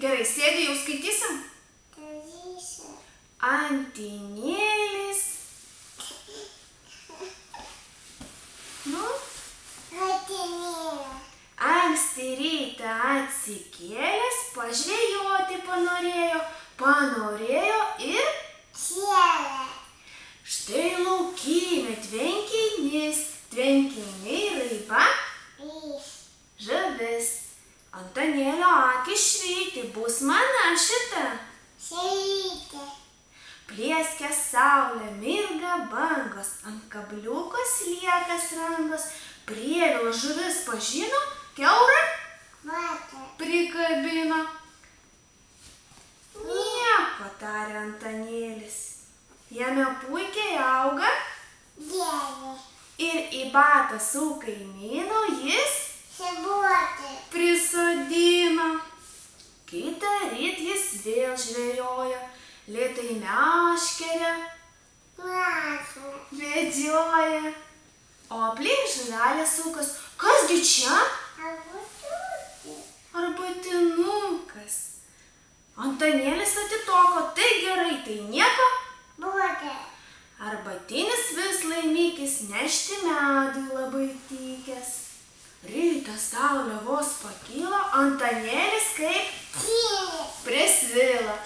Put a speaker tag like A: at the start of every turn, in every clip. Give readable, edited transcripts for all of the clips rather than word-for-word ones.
A: Gerai, sėdi, jau skaitysim?
B: Skaitysim.
A: Antinėlis. Nu?
B: Antinėlė.
A: Anksti rytą atsikėlęs, pažvejoti panorėjo ir
B: Sielė.
A: štai laukymė tvenkiniai raiba, žuvis. Antanėlio akys švyti, bus mana šita.
B: Šerytė.
A: Plieskia saulė, mirga bangos, ant kabliukos liekas rankos, prievilo žuvis pažino, kiaurą
B: Matė.
A: prikabino. Nieko, tarė Antanėlis, jame puikiai auga
B: Gėlė.
A: ir į batą su kaimynu jis
B: Sibuotė.
A: prisodino. Kitą ryt jis vėl žvejojo, lėtai meškeria,
B: Mašė.
A: vedžioja, o aplink žuvelė sukas. Kasgi čia?
B: Abututė.
A: Arbatinukas. Antanėlis atitoko, tai gerai, tai nieko.
B: Būtė.
A: Arbatinis vis laimikis, nešti medui labai tikęs. Rytą saulė vos pakilo, Antanėlis kaip
B: Tyli.
A: prisvilo.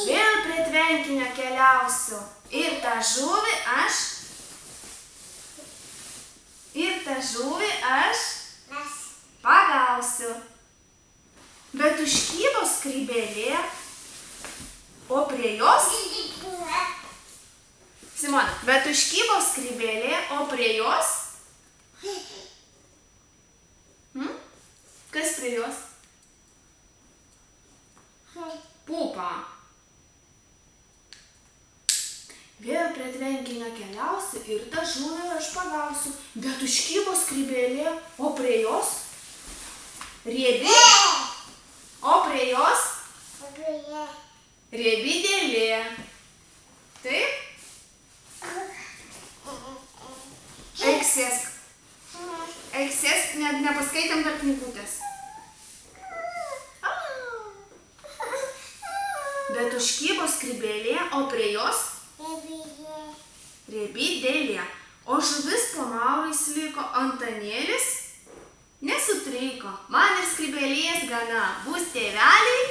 A: Vėl prie tvenkinio keliausiu. Ir tą žuvį aš
B: Mes.
A: pagausiu. Bet užkybo skrybėlė, o prie jos... Simona, bet užkybo skrybėlė, o prie jos... Kas prie jos? Pupa. Vėl prie tvenkinio keliausiu ir tą žuvį aš pagausiu. Bet užkybo skrybėlė, o prie jos... Riebi, o prie jos... Riebi dėlė. Taip? Eik sėsk. Eik sėsk, net nepaskaitėm dar knygutės. Bet užkybo skrybėlė, o prie jos riebi dėlė. O žuvis po maurais liko, Antanėlis nesutriko. Man ir skrybėlės gana, bus tėveliai.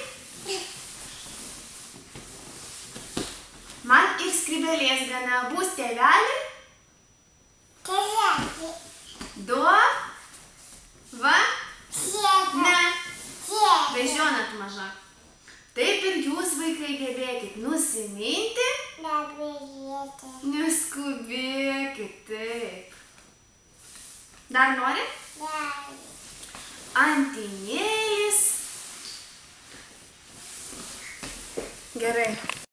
A: Man ir skrybėlės gana, bus tėveliai. Ne. Beždžionė tu maža. Taip ir jūs, vaikai, gebėkit nusiminti. Neskubėkit, taip. Dar nori? Antinėlis. Gerai.